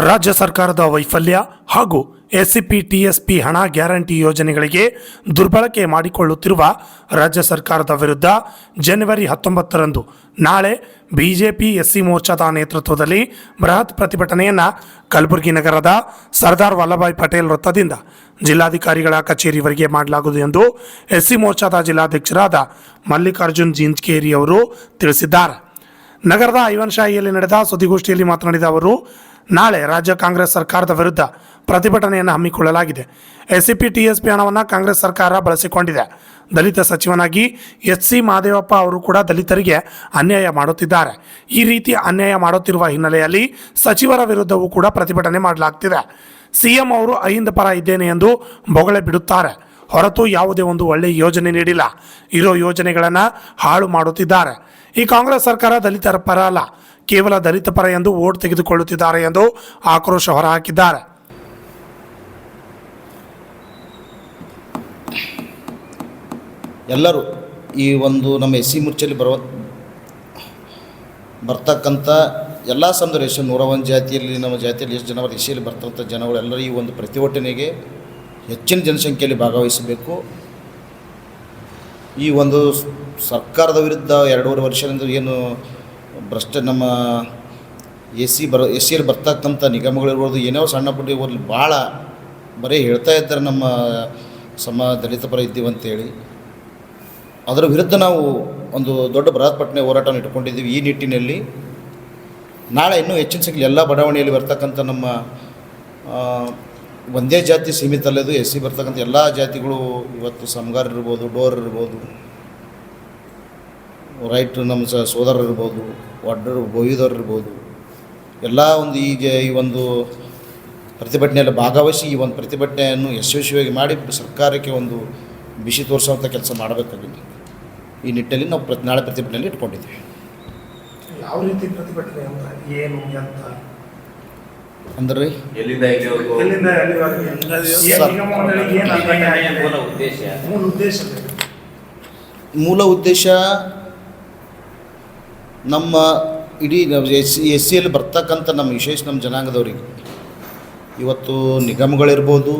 ರಾಜ್ಯ ಸರ್ಕಾರದ ವೈಫಲ್ಯ ಹಾಗೂ ಎಸ್ಸಿಪಿ ಟಿಎಸ್ಪಿ ಹಣ ಗ್ಯಾರಂಟಿ ಯೋಜನೆಗಳಿಗೆ ದುರ್ಬಳಕೆ ಮಾಡಿಕೊಳ್ಳುತ್ತಿರುವ ರಾಜ್ಯ ಸರ್ಕಾರದ ವಿರುದ್ಧ ಜನವರಿ 19ರಂದು ನಾಳೆ ಬಿಜೆಪಿ ಎಸ್ಸಿ ಮೋರ್ಚಾದ ನೇತೃತ್ವದಲ್ಲಿ ಬೃಹತ್ ಪ್ರತಿಭಟನೆಯನ್ನು ಕಲಬುರಗಿ ನಗರದ ಸರ್ದಾರ್ ವಲ್ಲಭಾಯ್ ಪಟೇಲ್ ವೃತ್ತದಿಂದ ಜಿಲ್ಲಾಧಿಕಾರಿಗಳ ಕಚೇರಿವರೆಗೆ ಮಾಡಲಾಗುವುದು ಎಂದು ಎಸ್ಸಿ ಮೋರ್ಚಾದ ಜಿಲ್ಲಾಧ್ಯಕ್ಷರಾದ ಮಲ್ಲಿಕಾರ್ಜುನ್ ಜಿಂಜ್ಕೇರಿ ಅವರು ತಿಳಿಸಿದ್ದಾರೆ. ನಗರದ ಐವನ್ಶಾಹಿಯಲ್ಲಿ ನಡೆದ ಸುದ್ದಿಗೋಷ್ಠಿಯಲ್ಲಿ ಮಾತನಾಡಿದ ಅವರು, ನಾಳೆ ರಾಜ್ಯ ಕಾಂಗ್ರೆಸ್ ಸರ್ಕಾರದ ವಿರುದ್ಧ ಪ್ರತಿಭಟನೆಯನ್ನು ಹಮ್ಮಿಕೊಳ್ಳಲಾಗಿದೆ. ಎಸ್ಸಿಪಿ ಟಿಎಸ್ಪಿ ಹಣವನ್ನು ಕಾಂಗ್ರೆಸ್ ಸರ್ಕಾರ ಬಳಸಿಕೊಂಡಿದೆ. ದಲಿತ ಸಚಿವನಾಗಿ ಎಚ್.ಸಿ. ಮಹದೇವಪ್ಪ ಅವರು ಕೂಡ ದಲಿತರಿಗೆ ಅನ್ಯಾಯ ಮಾಡುತ್ತಿದ್ದಾರೆ. ಈ ರೀತಿ ಅನ್ಯಾಯ ಮಾಡುತ್ತಿರುವ ಹಿನ್ನೆಲೆಯಲ್ಲಿ ಸಚಿವರ ವಿರುದ್ಧವೂ ಕೂಡ ಪ್ರತಿಭಟನೆ ಮಾಡಲಾಗ್ತಿದೆ. ಸಿಎಂ ಅವರು ಅಹಿಂದ ಪರ ಇದ್ದೇನೆ ಎಂದು ಬೊಗಳೆ ಬಿಡುತ್ತಾರೆ ಹೊರತು ಯಾವುದೇ ಒಂದು ಒಳ್ಳೆಯ ಯೋಜನೆ ನೀಡಿಲ್ಲ. ಇರೋ ಯೋಜನೆಗಳನ್ನು ಹಾಳು ಮಾಡುತ್ತಿದ್ದಾರೆ. ಈ ಕಾಂಗ್ರೆಸ್ ಸರ್ಕಾರ ದಲಿತರ ಪರ ಅಲ್ಲ, ಕೇವಲ ದಲಿತ ಪರ ಎಂದು ಓಟ್ ತೆಗೆದುಕೊಳ್ಳುತ್ತಿದ್ದಾರೆ ಎಂದು ಆಕ್ರೋಶ ಹೊರಹಾಕಿದ್ದಾರೆ. ಎಲ್ಲರೂ ಈ ಒಂದು ನಮ್ಮ ಎಸ್ ಸಿ ಮೋರ್ಚಲ್ಲಿ ಬರ್ತಕ್ಕಂಥ ಎಲ್ಲ ಸಮುದಾಯ 101 ಜಾತಿಯಲ್ಲಿ ನಮ್ಮ ಜಾತಿಯಲ್ಲಿ ಎಷ್ಟು ಜನ ಎಸ್ ಸಿಯಲ್ಲಿ ಬರ್ತಕ್ಕಂಥ ಜನಗಳು ಎಲ್ಲರೂ ಈ ಒಂದು ಪ್ರತಿಭಟನೆಗೆ ಹೆಚ್ಚಿನ ಜನಸಂಖ್ಯೆಯಲ್ಲಿ ಭಾಗವಹಿಸಬೇಕು. ಈ ಒಂದು ಸರ್ಕಾರದ ವಿರುದ್ಧ 2.5 ವರ್ಷದಿಂದ ಏನು ನಮ್ಮ ಎಸ್ ಸಿಯಲ್ಲಿ ಬರ್ತಕ್ಕಂಥ ನಿಗಮಗಳಿರ್ಬೋದು, ಏನೋ ಸಣ್ಣ ಪುಟ್ಟ ಇವ್ರಲ್ಲಿ ಭಾಳ ಬರೀ ಹೇಳ್ತಾ ಇದ್ದಾರೆ ನಮ್ಮ ದಲಿತ ಪರ ಇದ್ದೀವಿ ಅಂತೇಳಿ. ಅದರ ವಿರುದ್ಧ ನಾವು ಒಂದು ದೊಡ್ಡ ಬೃಹತ್ಪಟ್ಟಣೆ ಹೋರಾಟವನ್ನು ಇಟ್ಕೊಂಡಿದ್ದೀವಿ. ಈ ನಿಟ್ಟಿನಲ್ಲಿ ನಾಳೆ ಇನ್ನೂ ಹೆಚ್ಚಿನ ಸಂಖ್ಯೆ ಎಲ್ಲ ಬಡಾವಣೆಯಲ್ಲಿ ಬರ್ತಕ್ಕಂಥ ನಮ್ಮ ಒಂದೇ ಜಾತಿ ಸೀಮಿತ ಅಲ್ಲದು ಎಸ್ ಸಿ ಬರ್ತಕ್ಕಂಥ ಎಲ್ಲ ಜಾತಿಗಳು ಇವತ್ತು ಸಮಗಾರ ಇರ್ಬೋದು, ಡೋರ್ ಇರ್ಬೋದು, ರೈಟ್ ನಮ್ಮ ಸೋದರರು ಇರ್ಬೋದು, ಒಡ್ಡರು ಬೋಯಿದವ್ರು ಇರ್ಬೋದು, ಎಲ್ಲ ಒಂದು ಈ ಒಂದು ಪ್ರತಿಭಟನೆಯಲ್ಲಿ ಭಾಗವಹಿಸಿ ಈ ಒಂದು ಪ್ರತಿಭಟನೆಯನ್ನು ಯಶಸ್ವಿಯಾಗಿ ಮಾಡಿ ಸರ್ಕಾರಕ್ಕೆ ಒಂದು ಬಿಸಿ ತೋರಿಸುವಂಥ ಕೆಲಸ ಮಾಡಬೇಕಾಗಿದೆ. ಈ ನಿಟ್ಟಲ್ಲಿ ನಾವು ನಾಳೆ ಪ್ರತಿಭಟನೆಯಲ್ಲಿ ಇಟ್ಕೊಂಡಿದ್ದೀವಿ. ಯಾವ ರೀತಿ ಪ್ರತಿಭಟನೆ ಏನು ಅಂತ ಅಂದರೆ ಮೂಲ ಉದ್ದೇಶ ನಮ್ಮ ಇಡೀ ಎಸ್ ಸಿಯಲ್ಲಿ ಬರ್ತಕ್ಕಂಥ ನಮ್ಮ ವಿಶೇಷ ನಮ್ಮ ಜನಾಂಗದವರಿಗೆ ಇವತ್ತು ನಿಗಮಗಳಿರ್ಬೋದು,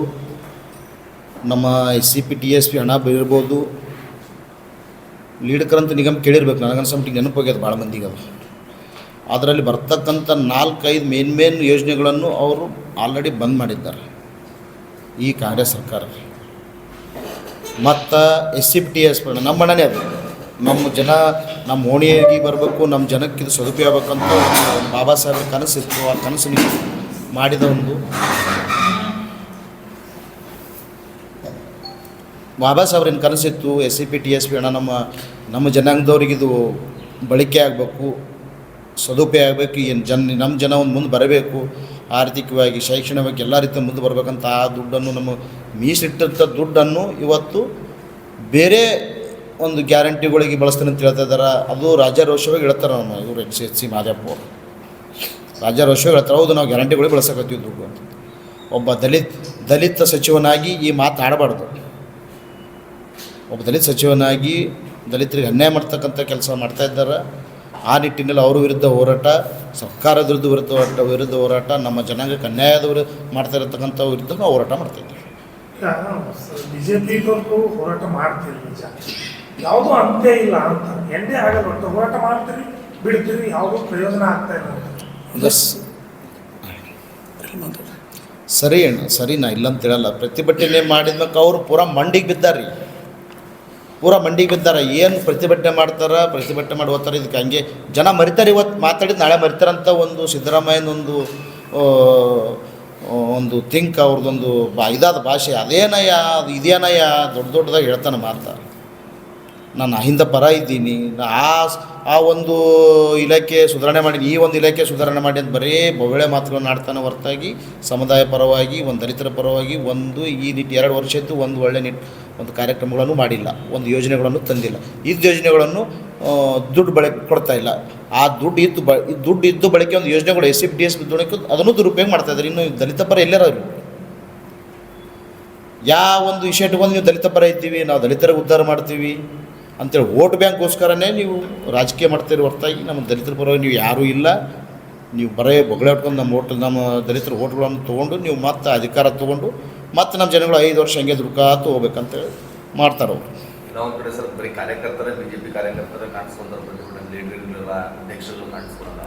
ನಮ್ಮ ಎಸ್ಸಿಪಿ ಟಿಎಸ್ಪಿ ಹಣ ಇರ್ಬೋದು, ಲೀಡ್ಕರಂತ ನಿಗಮ ಕೇಳಿರ್ಬೇಕು. ನನಗನ್ಸಮಟ್ಟಿಗೆ ನೆನಪೋಗ್ಯದ ಭಾಳ ಮಂದಿಗೆ ಅದು. ಅದರಲ್ಲಿ ಬರ್ತಕ್ಕಂಥ 4-5 ಮೇನ್ ಯೋಜನೆಗಳನ್ನು ಅವರು ಆಲ್ರೆಡಿ ಬಂದ್ ಮಾಡಿದ್ದಾರೆ ಈ ಕಾಂಗ್ರೆಸ್ ಸರ್ಕಾರ. ಮತ್ತು ಎಸ್ಸಿಪಿ ಟಿಎಸ್ ನಮ್ಮ ಹಣನೇ ಅದು. ನಮ್ಮ ಜನ ನಮ್ಮ ಓಣಿಯಾಗಿ ಬರಬೇಕು, ನಮ್ಮ ಜನಕ್ಕೆ ಇದು ಸದುಪಯೋಗ ಆಗಬೇಕಂತ ಬಾಬಾ ಸಾಹೇಬ್ರ ಕನಸಿತ್ತು. ಆ ಕನಸು ಮಾಡಿದ ಒಂದು ಬಾಬಾ ಸಾಹೇಬ್ರೇನು ಕನಸಿತ್ತು, ಎಸ್ಸಿಪಿ ಟಿಎಸ್ಪಿ ಹಣ ನಮ್ಮ ಜನಾಂಗದವ್ರಿಗಿದು ಬಳಕೆ ಆಗಬೇಕು, ಸದುಪಯೋಗ ಆಗಬೇಕು, ನಮ್ಮ ಜನ ಒಂದು ಮುಂದೆ ಬರಬೇಕು, ಆರ್ಥಿಕವಾಗಿ ಶೈಕ್ಷಣಿಕವಾಗಿ ಎಲ್ಲ ರೀತಿಯ ಮುಂದೆ ಬರಬೇಕಂತ ಆ ದುಡ್ಡನ್ನು ನಮ್ಮ ಮೀಸಲಿಟ್ಟಂಥ ದುಡ್ಡನ್ನು ಇವತ್ತು ಬೇರೆ ಒಂದು ಗ್ಯಾರಂಟಿಗಳಿಗೆ ಬಳಸ್ತಾನೆ ಅಂತ ಹೇಳ್ತಾ ಇದ್ದಾರೆ. ಅದು ರಾಜ್ಯಾರೋಷವಾಗಿ ಹೇಳ್ತಾರೆ ನಮ್ಮ ಇವರು ಎಚ್.ಸಿ. ಮಹದೇವಪ್ಪ ಅವರು ರಾಜ್ಯಾರೋಷವಾಗಿ ಹೇಳ್ತಾರೆ. ಹೌದು, ನಾವು ಗ್ಯಾರಂಟಿಗಳಿಗೆ ಬಳಸಕತ್ತೀವಿ ದುಡ್ಡು ಅಂತ. ಒಬ್ಬ ದಲಿತ ಸಚಿವನಾಗಿ ಈ ಮಾತು ಆಡಬಾರ್ದು. ಒಬ್ಬ ದಲಿತ ಸಚಿವನಾಗಿ ದಲಿತರಿಗೆ ಅನ್ಯಾಯ ಮಾಡ್ತಕ್ಕಂಥ ಕೆಲಸ ಮಾಡ್ತಾ ಇದ್ದಾರೆ. ಆ ನಿಟ್ಟಿನಲ್ಲಿ ಅವ್ರ ವಿರುದ್ಧ ಹೋರಾಟ, ಸರ್ಕಾರದ ವಿರುದ್ಧ ಹೋರಾಟ, ನಮ್ಮ ಜನಾಂಗಕ್ಕೆ ಅನ್ಯಾಯದವರು ಮಾಡ್ತಾ ಇರತಕ್ಕಂಥ ವಿರುದ್ಧ ನಾವು ಹೋರಾಟ ಮಾಡ್ತಾಯಿದ್ದೀವಿ. ಬಿಜೆಪಿಗೂ ಹೋರಾಟ ಮಾಡ್ತೀರಿ, ನಿಜ, ಯಾವುದೂ ಅಂತೆ ಇಲ್ಲ ಅಂತ ಎಂದೇ ಆಗಲ್ಲ. ಹೋರಾಟ ಮಾಡ್ತೀರಿ, ಬಿಡ್ತೀರಿ, ಯಾವುದೂ ಪ್ರಯೋಜನ ಆಗ್ತಾ ಇಲ್ಲ. ಸರಿ ಅಣ್ಣ, ಸರಿ, ನಾ ಇಲ್ಲಂತ ಹೇಳಲ್ಲ. ಪ್ರತಿಭಟನೆ ಮಾಡಿದ್ಮೇಲೆ ಅವರು ಪೂರಾ ಮಂಡಿಗೆ ಬಿದ್ದಾರೆ. ಏನು ಪ್ರತಿಭಟನೆ ಮಾಡ್ತಾರೆ, ಪ್ರತಿಭಟನೆ ಮಾಡಿ ಹೋಗ್ತಾರೆ. ಇದಕ್ಕೆ ಹಂಗೆ ಜನ ಮರಿತಾರೆ. ಇವತ್ತು ಮಾತಾಡಿದ್ದು ನಾಳೆ ಮರಿತಾರಂಥ ಒಂದು ಸಿದ್ದರಾಮಯ್ಯನೊಂದು ಒಂದು ಥಿಂಕ್ ಅವ್ರದ್ದೊಂದು ಇದಾದ ಭಾಷೆ. ಅದೇನಯ್ಯ, ಅದು ಇದೇನಯ್ಯ ದೊಡ್ಡದಾಗಿ ಹೇಳ್ತಾನೆ ಮಾತಾ. ನಾನು ಅಹಿಂದ ಪರ ಇದ್ದೀನಿ, ಆ ಒಂದು ಇಲಾಖೆ ಸುಧಾರಣೆ ಮಾಡಿ, ಈ ಒಂದು ಇಲಾಖೆ ಸುಧಾರಣೆ ಮಾಡಿ ಅಂತ ಬರೀ ಬೊಗಳೆ ಮಾತುಗಳನ್ನು ಆಡ್ತಾನೆ ಹೊರತಾಗಿ ಸಮುದಾಯ ಪರವಾಗಿ, ಒಂದು ದಲಿತರ ಪರವಾಗಿ ಒಂದು ಈ 2 ವರ್ಷ ಇದ್ದು ಒಂದು ಒಳ್ಳೆ ಒಂದು ಕಾರ್ಯಕ್ರಮಗಳನ್ನು ಮಾಡಿಲ್ಲ, ಒಂದು ಯೋಜನೆಗಳನ್ನು ತಂದಿಲ್ಲ. ಇದ್ದ ಯೋಜನೆಗಳನ್ನು ದುಡ್ಡು ಬಳಕೆ ಕೊಡ್ತಾ ಇಲ್ಲ. ಆ ದುಡ್ಡು ಇದ್ದು ಬಳಕೆ ಒಂದು ಯೋಜನೆಗಳು ಎಸ್ಸಿಪಿ ಟಿಎಸ್ಪಿ ದುಡ್ಡಕ್ಕೆ ಅದನ್ನು ದುರುಪಯೋಗ ಮಾಡ್ತಾಯಿದ್ದಾರೆ. ಇನ್ನು ದಲಿತ ಪರ ಎಲ್ಲಾರ ಯಾವ ಒಂದು ವಿಷಯ ಇಟ್ಕೊಂಡು ನೀವು ದಲಿತ ಪರ ಇದ್ದೀವಿ, ನಾವು ದಲಿತರಿಗೆ ಉದ್ಧಾರ ಮಾಡ್ತೀವಿ ಅಂತೇಳಿ ವೋಟ್ ಬ್ಯಾಂಕ್ಗೋಸ್ಕರನೇ ನೀವು ರಾಜಕೀಯ ಮಾಡ್ತೀರಿ ಹೊರತಾಗಿ ನಮ್ಮ ದಲಿತರ ಪರವಾಗಿ ನೀವು ಯಾರೂ ಇಲ್ಲ. ನೀವು ಬರೇ ಬೊಗಳೆ ನಮ್ಮ ಹೋಟ್ಲ್ ನಮ್ಮ ದಲಿತರ ಹೋಟ್ಲ್ಗಳನ್ನು ತೊಗೊಂಡು ನೀವು ಮತ್ತೆ ಅಧಿಕಾರ ತೊಗೊಂಡು ಮತ್ತೆ ನಮ್ಮ ಜನಗಳು 5 ವರ್ಷ ಹಂಗೆ ದುಡ್ಕಾತು ಹೋಗ್ಬೇಕಂತೇಳಿ ಮಾಡ್ತಾರೆ ಅವರು. ಇನ್ನೊಂದು ಕಡೆ ಸರ್ ಬರೀ ಕಾರ್ಯಕರ್ತರ ಬಿಜೆಪಿ ಕಾರ್ಯಕರ್ತರ ಕಾಣಿಸ್ಕೊಂಡ್ರೆ ಪ್ರತಿಭಟನೆ ಲೀಡರ್ಗಳಿರಲ್ಲ, ಅಧ್ಯಕ್ಷರು ಕಾಣಿಸ್ಕೊಳ್ಳಲ್ಲ,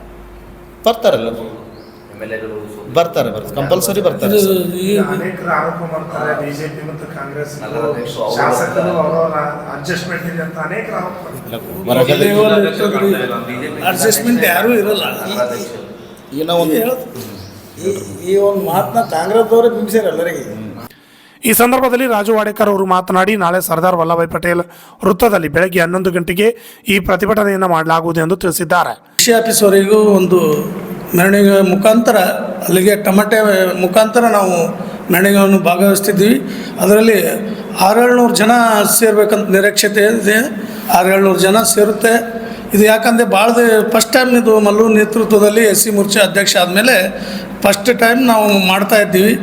ಬರ್ತಾರಲ್ಲ MLAಗಳು ಬರ್ತಾರೆ ಕಂಪಲ್ಸರಿ ಬರ್ತಾರೆ. ಅನೇಕರು ಆರೋಪ ಮಾಡ್ತಾರೆ ಬಿಜೆಪಿ ಮತ್ತು ಕಾಂಗ್ರೆಸ್ ನಗರಾಧ್ಯಕ್ಷರು ಶಾಸಕರು ಅವರವರ ಅಡ್ಜಸ್ಟ್ಮೆಂಟ್ ಇದೆ ಅಂತ ಅನೇಕರು ಆರೋಪ ಮಾಡ್ತಾರೆ. ಅಡ್ಜಸ್ಟ್ಮೆಂಟ್ ಯಾರೂ ಇರಲ್ಲ. ಏನೋ ಒಂದು ಈ ಒಂದು ಮಾತನ್ನ ಕಾಂಗ್ರೆಸ್ದವರೇ ಬಿಂಬಿಸ್ಯಾರ ಎಲ್ಲರಿಗೆ. ಈ ಸಂದರ್ಭದಲ್ಲಿ ರಾಜು ವಾಡೇಕರ್ ಅವರು ಮಾತನಾಡಿ, ನಾಳೆ ಸರ್ದಾರ್ ವಲ್ಲಭಾಯ್ ಪಟೇಲ್ ವೃತ್ತದಲ್ಲಿ ಬೆಳಗ್ಗೆ 11 ಗಂಟೆಗೆ ಈ ಪ್ರತಿಭಟನೆಯನ್ನು ಮಾಡಲಾಗುವುದು ಎಂದು ತಿಳಿಸಿದ್ದಾರೆ. ಕೃಷಿ ಆಫೀಸ್ವರೆಗೂ ಒಂದು ಮೆರವಣಿಗೆ ಮುಖಾಂತರ ಅಲ್ಲಿಗೆ ಟಮಟೆ ಮುಖಾಂತರ ನಾವು ಮೆರವಣಿಗೆಯನ್ನು ಭಾಗವಹಿಸ್ತಿದ್ವಿ. ಅದರಲ್ಲಿ 600-700 ಜನ ಸೇರ್ಬೇಕಂತ ನಿರೀಕ್ಷತೆ ಇದೆ. 600-700 ಜನ ಸೇರುತ್ತೆ. ಇದು ಯಾಕಂದರೆ ಭಾಳ ಫಸ್ಟ್ ಟೈಮ್ ಇದು ಮಲ್ಲು ನೇತೃತ್ವದಲ್ಲಿ SC ಮೋರ್ಚಾ ಅಧ್ಯಕ್ಷ ಆದಮೇಲೆ ಫಸ್ಟ್ ಟೈಮ್ ನಾವು ಮಾಡ್ತಾ ಇದ್ದೀವಿ.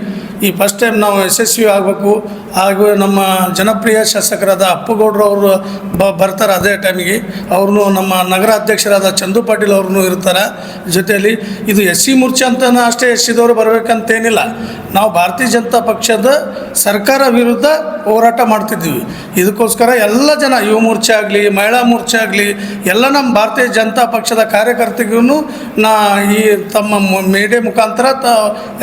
ಈ ಫಸ್ಟ್ ಟೈಮ್ ನಾವು ಯಶಸ್ವಿ ಆಗಬೇಕು. ಹಾಗೂ ನಮ್ಮ ಜನಪ್ರಿಯ ಶಾಸಕರಾದ ಅಪ್ಪುಗೌಡರು ಅವರು ಬರ್ತಾರೆ. ಅದೇ ಟೈಮಿಗೆ ಅವ್ರನ್ನೂ ನಮ್ಮ ನಗರ ಅಧ್ಯಕ್ಷರಾದ ಚಂದು ಪಾಟೀಲ್ ಅವ್ರನ್ನೂ ಇರ್ತಾರೆ ಜೊತೆಯಲ್ಲಿ. ಇದು SC ಮೋರ್ಚಾ ಅಂತ ಅಷ್ಟೇ SCದವರು ಬರಬೇಕಂತೇನಿಲ್ಲ. ನಾವು ಭಾರತೀಯ ಜನತಾ ಪಕ್ಷದ ಸರ್ಕಾರ ವಿರುದ್ಧ ಹೋರಾಟ ಮಾಡ್ತಿದ್ದೀವಿ. ಇದಕ್ಕೋಸ್ಕರ ಎಲ್ಲ ಜನ ಯುವ ಮೋರ್ಚಾ ಆಗಲಿ, ಮಹಿಳಾ ಮೋರ್ಚಾ ಆಗಲಿ, ಎಲ್ಲ ನಮ್ಮ ಭಾರತೀಯ ಜನತಾ ಪಕ್ಷದ ಕಾರ್ಯಕರ್ತರಿಗೂ ನಾ ಈ ತಮ್ಮ ಮೀಡಿಯಾ ಮುಖಾಂತರ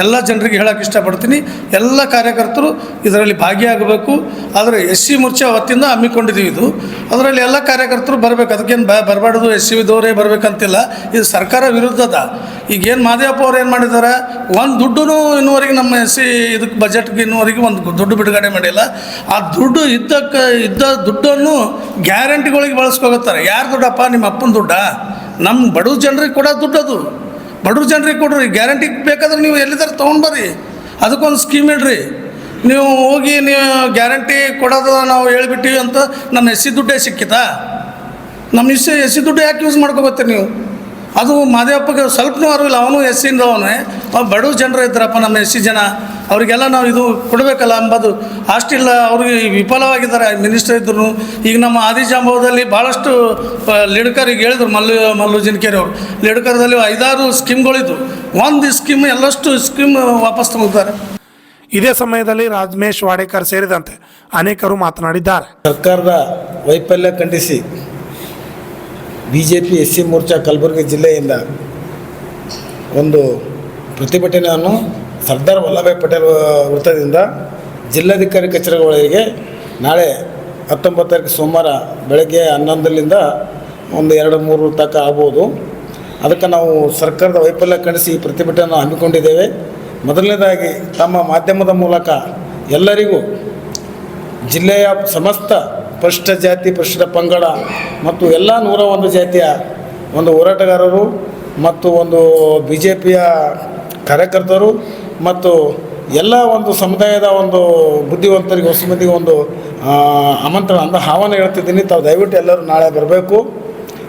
ಎಲ್ಲ ಜನರಿಗೆ ಹೇಳೋಕ್ಕೆ ಇಷ್ಟಪಡ್ತೀನಿ. ಎಲ್ಲ ಕಾರ್ಯಕರ್ತರು ಇದರಲ್ಲಿ ಭಾಗಿಯಾಗಬೇಕು. ಆದರೆ SC ಮೋರ್ಚಾ ವತಿಯಿಂದ ಹಮ್ಮಿಕೊಂಡಿದ್ದೀವಿ. ಇದು ಅದರಲ್ಲಿ ಎಲ್ಲ ಕಾರ್ಯಕರ್ತರು ಬರಬೇಕು. ಅದಕ್ಕೇನು ಬರಬಾರ್ದು SCದವರೇ ಬರಬೇಕಂತಿಲ್ಲ. ಇದು ಸರ್ಕಾರ ವಿರುದ್ಧದ. ಈಗೇನು ಮಾದೇವಪ್ಪ ಅವ್ರು ಏನು ಮಾಡಿದ್ದಾರೆ, ಒಂದು ದುಡ್ಡು ಇನ್ನೂವರೆಗೆ ನಮ್ಮ SC ಇದಕ್ಕೆ ಬಜೆಟ್ಗೆ ಇನ್ನೂವರೆಗೆ ಒಂದು ದುಡ್ಡು ಬಿಡುಗಡೆ ಮಾಡಿಲ್ಲ. ಆ ದುಡ್ಡು ಇದ್ದ ದುಡ್ಡನ್ನು ಗ್ಯಾರಂಟಿಗಳಿಗೆ ಬಳಸ್ಕೋತಾರೆ. ಯಾರು ದುಡ್ಡಪ್ಪ? ನಿಮ್ಮ ಅಪ್ಪನ ದುಡ್ಡ? ನಮ್ಮ ಬಡವ್ರ ಜನರಿಗೆ ಕೊಡೋ ದುಡ್ಡು ಅದು. ಬಡವ್ರ ಜನರಿಗೆ ಕೊಡ್ರಿ. ಗ್ಯಾರಂಟಿ ಬೇಕಾದ್ರೆ ನೀವು ಎಲ್ಲಿದ್ದಾರೆ ತೊಗೊಂಡ್ಬರ್ರಿ. ಅದಕ್ಕೊಂದು ಸ್ಕೀಮ್ ಇಡ್ರಿ. ನೀವು ಹೋಗಿ ನೀವು ಗ್ಯಾರಂಟಿ ಕೊಡೋದು ನಾವು ಹೇಳ್ಬಿಟ್ಟಿವಿ ಅಂತ ನಮ್ಮ SC ದುಡ್ಡೇ ಸಿಕ್ಕಿತಾ? ನಮ್ಮ SC ದುಡ್ಡು ಯಾಕೆ ಯೂಸ್ ಮಾಡ್ಕೋಬತ್ತೀರಿ ನೀವು? ಅದು ಮಾದೇವಪ್ಪಗೆ ಸ್ವಲ್ಪನೂ ಅರಿವಿಲ್ಲ. ಅವನು SCಯಿಂದ ಅವನೇ ಬಡವ ಜನರು ಇದ್ದಾರಪ್ಪ ನಮ್ಮ SC ಜನ. ಅವರಿಗೆಲ್ಲ ನಾವು ಇದು ಕೊಡಬೇಕಲ್ಲ ಅಂಬೋದು ಅಷ್ಟಿಲ್ಲ. ಅವ್ರಿಗೆ ವಿಫಲವಾಗಿದ್ದಾರೆ ಮಿನಿಸ್ಟರ್ ಇದ್ದರು. ಈಗ ನಮ್ಮ ಆದಿಜಾಂಬವದಲ್ಲಿ ಭಾಳಷ್ಟು ಲಿಡ್ಕರ್ ಈಗ ಹೇಳಿದ್ರು ಮಲ್ಲು ಜಿನಕೇರಿ ಅವರು. ಲಿಡ್ಕರ್ದಲ್ಲಿ 5-6 ಸ್ಕೀಮ್ಗಳಿದ್ದು. ಒಂದು ಸ್ಕೀಮ್ ಎಲ್ಲಷ್ಟು ಸ್ಕೀಮ್ ವಾಪಸ್ ತಗೋತಾರೆ. ಇದೇ ಸಮಯದಲ್ಲಿ ರಾಜಮೇಶ್ ವಾಡೇಕರ್ ಸೇರಿದಂತೆ ಅನೇಕರು ಮಾತನಾಡಿದ್ದಾರೆ. ಸರ್ಕಾರದ ವೈಫಲ್ಯ ಖಂಡಿಸಿ BJP SC ಮೋರ್ಚಾ ಕಲಬುರಗಿ ಜಿಲ್ಲೆಯಿಂದ ಒಂದು ಪ್ರತಿಭಟನೆಯನ್ನು ಸರ್ದಾರ್ ವಲ್ಲಭಾಯ್ ಪಟೇಲ್ ವೃತ್ತದಿಂದ ಜಿಲ್ಲಾಧಿಕಾರಿ ಕಚೇರಿಗಳಿಗೆ ನಾಳೆ 19 ತಾರೀಕು ಸೋಮವಾರ ಬೆಳಗ್ಗೆ 11ರಿಂದ ಒಂದು 2-3 ತನಕ ಆಗ್ಬೋದು. ಅದಕ್ಕೆ ನಾವು ಸರ್ಕಾರದ ವೈಫಲ್ಯ ಖಂಡಿಸಿ ಈ ಪ್ರತಿಭಟನೆಯನ್ನು ಹಮ್ಮಿಕೊಂಡಿದ್ದೇವೆ. ಮೊದಲನೇದಾಗಿ ತಮ್ಮ ಮಾಧ್ಯಮದ ಮೂಲಕ ಎಲ್ಲರಿಗೂ ಜಿಲ್ಲೆಯ ಸಮಸ್ತ ಪರಿಶಿಷ್ಟ ಜಾತಿ, ಪರಿಶಿಷ್ಟ ಪಂಗಡ ಮತ್ತು ಎಲ್ಲ 101 ಜಾತಿಯ ಒಂದು ಹೋರಾಟಗಾರರು ಮತ್ತು ಒಂದು BJPಯ ಕಾರ್ಯಕರ್ತರು ಮತ್ತು ಎಲ್ಲ ಒಂದು ಸಮುದಾಯದ ಒಂದು ಬುದ್ಧಿವಂತರಿಗೆ ಹೊಸ ಮಂದಿಗೆ ಒಂದು ಆಮಂತ್ರಣ ಆಹ್ವಾನ ಹೇಳ್ತಿದ್ದೀನಿ. ತಾವು ದಯವಿಟ್ಟು ಎಲ್ಲರೂ ನಾಳೆ ಬರಬೇಕು,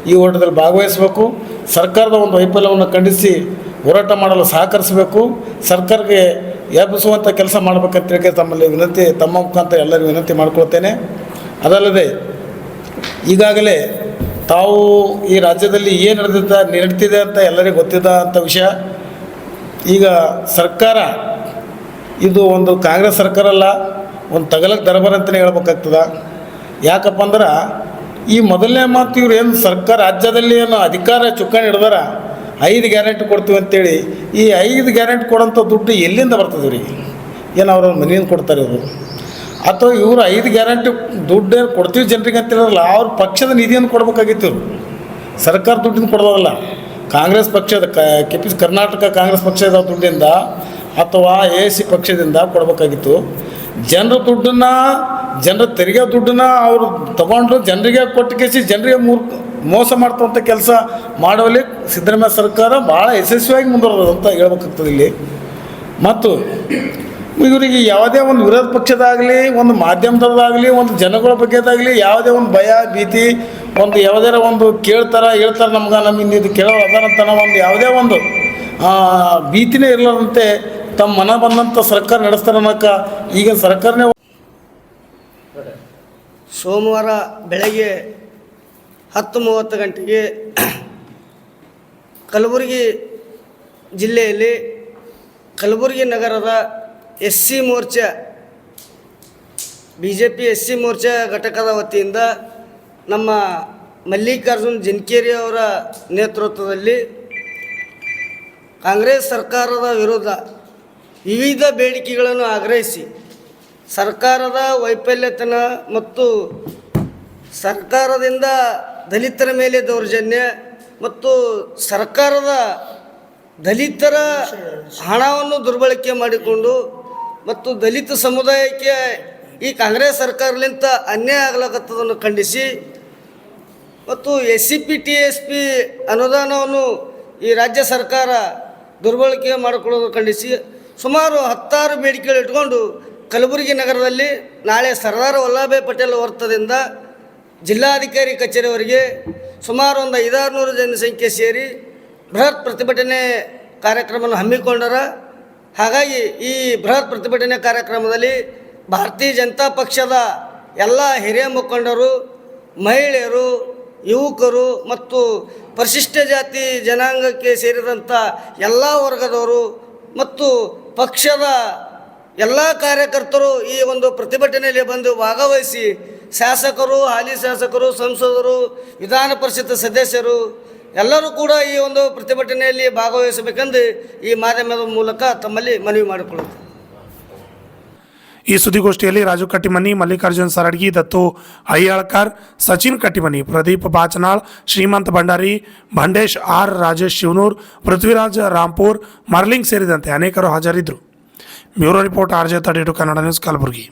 ಈ ಹೋರಾಟದಲ್ಲಿ ಭಾಗವಹಿಸಬೇಕು. ಸರ್ಕಾರದ ಒಂದು ವೈಫಲ್ಯವನ್ನು ಖಂಡಿಸಿ ಹೋರಾಟ ಮಾಡಲು ಸಹಕರಿಸಬೇಕು. ಸರ್ಕಾರಕ್ಕೆ ಎಬ್ಬಿಸುವಂಥ ಕೆಲಸ ಮಾಡಬೇಕಂತೇಳಿ ತಮ್ಮಲ್ಲಿ ವಿನಂತಿ, ತಮ್ಮ ಮುಖಾಂತರ ಎಲ್ಲರಿಗೂ ವಿನಂತಿ ಮಾಡ್ಕೊಳ್ತೇನೆ. ಅದಲ್ಲದೆ ಈಗಾಗಲೇ ತಾವು ಈ ರಾಜ್ಯದಲ್ಲಿ ಏನು ನಡೀತಿದೆ ಅಂತ ಎಲ್ಲರಿಗೂ ಗೊತ್ತಿದ್ದ ಅಂಥ ವಿಷಯ. ಈಗ ಸರ್ಕಾರ ಇದು ಒಂದು ಕಾಂಗ್ರೆಸ್ ಸರ್ಕಾರ ಅಲ್ಲ, ಒಂದು ತಗಲಕ್ಕೆ ದರಬಾರ ಅಂತಲೇ ಹೇಳ್ಬೇಕಾಗ್ತದೆ. ಯಾಕಪ್ಪ ಅಂದ್ರೆ ಈ ಮೊದಲನೇ ಮಾತು ಇವ್ರು ಏನು ಸರ್ಕಾರ ರಾಜ್ಯದಲ್ಲಿ ಏನು ಅಧಿಕಾರ ಚುಕ್ಕಾಣಿ ಹಿಡ್ದಾರ 5 ಗ್ಯಾರಂಟಿ ಕೊಡ್ತೀವಿ ಅಂತೇಳಿ, ಈ 5 ಗ್ಯಾರಂಟಿ ಕೊಡೋಂಥ ದುಡ್ಡು ಎಲ್ಲಿಂದ ಬರ್ತದೆ ಇವ್ರಿಗೆ? ಏನು ಅವ್ರ ಮನೆಯಿಂದ ಕೊಡ್ತಾರೆ ಇವರು? ಅಥವಾ ಇವರು 5 ಗ್ಯಾರಂಟಿ ದುಡ್ಡು ಕೊಡ್ತೀವಿ ಜನರಿಗೆ ಅಂತೇಳಿರಲ್ಲ, ಅವ್ರ ಪಕ್ಷದ ನಿಧಿಯನ್ನು ಕೊಡಬೇಕಾಗಿತ್ತು. ಇವರು ಸರ್ಕಾರ ದುಡ್ಡಿಂದ ಕೊಡೋದಲ್ಲ, ಕಾಂಗ್ರೆಸ್ ಪಕ್ಷದ ಕರ್ನಾಟಕ ಕಾಂಗ್ರೆಸ್ ಪಕ್ಷದ ದುಡ್ಡಿಂದ ಅಥವಾ AIC ಪಕ್ಷದಿಂದ ಕೊಡಬೇಕಾಗಿತ್ತು. ಜನರ ದುಡ್ಡನ್ನು, ಜನರ ತೆರಿಗೆ ದುಡ್ಡನ್ನು ಅವರು ತಗೊಂಡು ಜನರಿಗೆ ಕೊಟ್ಟು ಜನರಿಗೆ ಮೋಸ ಮಾಡ್ತಂಥ ಕೆಲಸ ಮಾಡುವಲ್ಲಿ ಸಿದ್ದರಾಮಯ್ಯ ಸರ್ಕಾರ ಭಾಳ ಯಶಸ್ವಿಯಾಗಿ ಮುಂದುವರೆದ ಅಂತ ಹೇಳ್ಬೇಕಾಗ್ತದೆ ಇಲ್ಲಿ. ಮತ್ತು ಇವರಿಗೆ ಯಾವುದೇ ಒಂದು ವಿರೋಧ ಪಕ್ಷದಾಗಲಿ, ಒಂದು ಮಾಧ್ಯಮದದಾಗಲಿ, ಒಂದು ಜನಗಳ ಬಗ್ಗೆದಾಗಲಿ ಯಾವುದೇ ಒಂದು ಭಯ ಭೀತಿ, ಒಂದು ಯಾವುದೇ ಒಂದು ಹೇಳ್ತಾರೆ ನಮ್ಗೆ ಇದು ಕೇಳೋ ಅದಾರಂತ ಒಂದು ಯಾವುದೇ ಒಂದು ಭೀತಿನೇ ಇರಲಾರಂತೆ ತಮ್ಮ ಮನ ಬಂದಂಥ ಸರ್ಕಾರ ನಡೆಸ್ತಾರೆ ಅನ್ನೋಕ್ಕೆ ಈಗ ಸರ್ಕಾರನೇ. ಸೋಮವಾರ ಬೆಳಗ್ಗೆ 10:30 ಗಂಟೆಗೆ ಕಲಬುರಗಿ ಜಿಲ್ಲೆಯಲ್ಲಿ ಕಲಬುರಗಿ ನಗರದ SC Morcha BJP SC Morcha ಘಟಕದ ವತಿಯಿಂದ ನಮ್ಮ ಮಲ್ಲಿಕಾರ್ಜುನ್ ಜಿನ್ಕೇರಿ ಅವರ ನೇತೃತ್ವದಲ್ಲಿ ಕಾಂಗ್ರೆಸ್ ಸರ್ಕಾರದ ವಿರುದ್ಧ ವಿವಿಧ ಬೇಡಿಕೆಗಳನ್ನು ಆಗ್ರಹಿಸಿ ಸರ್ಕಾರದ ವೈಫಲ್ಯತನ ಮತ್ತು ಸರ್ಕಾರದಿಂದ ದಲಿತರ ಮೇಲೆ ದೌರ್ಜನ್ಯ ಮತ್ತು ಸರ್ಕಾರದ ದಲಿತರ ಹಣವನ್ನು ದುರ್ಬಳಕೆ ಮಾಡಿಕೊಂಡು ಮತ್ತು ದಲಿತ ಸಮುದಾಯಕ್ಕೆ ಈ ಕಾಂಗ್ರೆಸ್ ಸರ್ಕಾರಲಿಂತ ಅನ್ಯಾಯ ಆಗಲಾಗತ್ತದನ್ನು ಖಂಡಿಸಿ ಮತ್ತು SCP TSP ಅನುದಾನವನ್ನು ಈ ರಾಜ್ಯ ಸರ್ಕಾರ ದುರ್ಬಳಕೆ ಮಾಡಿಕೊಳ್ಳೋದು ಖಂಡಿಸಿ ಸುಮಾರು 16 ಬೇಡಿಕೆಗಳು ಇಟ್ಕೊಂಡು ಕಲಬುರಗಿ ನಗರದಲ್ಲಿ ನಾಳೆ ಸರ್ದಾರ್ ವಲ್ಲಭಭಾಯ್ ಪಟೇಲ್ ವೃತ್ತದಿಂದ ಜಿಲ್ಲಾಧಿಕಾರಿ ಕಚೇರಿಯವರೆಗೆ ಸುಮಾರು ಒಂದು 500 ಜನಸಂಖ್ಯೆ ಸೇರಿ ಬೃಹತ್ ಪ್ರತಿಭಟನೆ ಕಾರ್ಯಕ್ರಮವನ್ನು ಹಮ್ಮಿಕೊಂಡರ. ಹಾಗಾಗಿ ಈ ಬೃಹತ್ ಪ್ರತಿಭಟನೆ ಕಾರ್ಯಕ್ರಮದಲ್ಲಿ ಭಾರತೀಯ ಜನತಾ ಪಕ್ಷದ ಎಲ್ಲ ಹಿರಿಯ ಮುಖಂಡರು, ಮಹಿಳೆಯರು, ಯುವಕರು ಮತ್ತು ಪರಿಶಿಷ್ಟ ಜಾತಿ ಜನಾಂಗಕ್ಕೆ ಸೇರಿದಂಥ ಎಲ್ಲ ವರ್ಗದವರು ಮತ್ತು ಪಕ್ಷದ ಎಲ್ಲ ಕಾರ್ಯಕರ್ತರು ಈ ಒಂದು ಪ್ರತಿಭಟನೆಯಲ್ಲಿ ಬಂದು ಭಾಗವಹಿಸಿ ಶಾಸಕರು, ಹಾಲಿ ಶಾಸಕರು, ಸಂಸದರು, ವಿಧಾನ ಪರಿಷತ್ ಸದಸ್ಯರು ಎಲ್ಲರೂ ಕೂಡ ಈ ಒಂದು ಪ್ರತಿಭಟನೆಯಲ್ಲಿ ಭಾಗವಹಿಸಬೇಕೆಂದು ಈ ಮಾಧ್ಯಮದ ಮೂಲಕ ತಮ್ಮಲ್ಲಿ ಮನವಿ ಮಾಡಿಕೊಳ್ಳುತ್ತೇವೆ. ಈ ಸುದ್ದಿಗೋಷ್ಠಿಯಲ್ಲಿ ರಾಜು ಕಟ್ಟಿಮನಿ, ಮಲ್ಲಿಕಾರ್ಜುನ್ ಸರಡ್ಗಿ, ದತ್ತು ಅಯ್ಯಾಳ್ಕರ್, ಸಚಿನ್ ಕಟ್ಟಿಮನಿ, ಪ್ರದೀಪ್ ಬಾಚನಾಳ್, ಶ್ರೀಮಂತ್ ಭಂಡಾರಿ, ಭಂಡೇಶ್ R, ರಾಜೇಶ್ ಶಿವನೂರ್, ಪೃಥ್ವಿರಾಜ್ ರಾಂಪುರ್, ಮರ್ಲಿಂಗ್ ಸೇರಿದಂತೆ ಅನೇಕರು ಹಾಜರಿದ್ದರು. Bureau report RJ 32 Kannada news, Kalaburagi.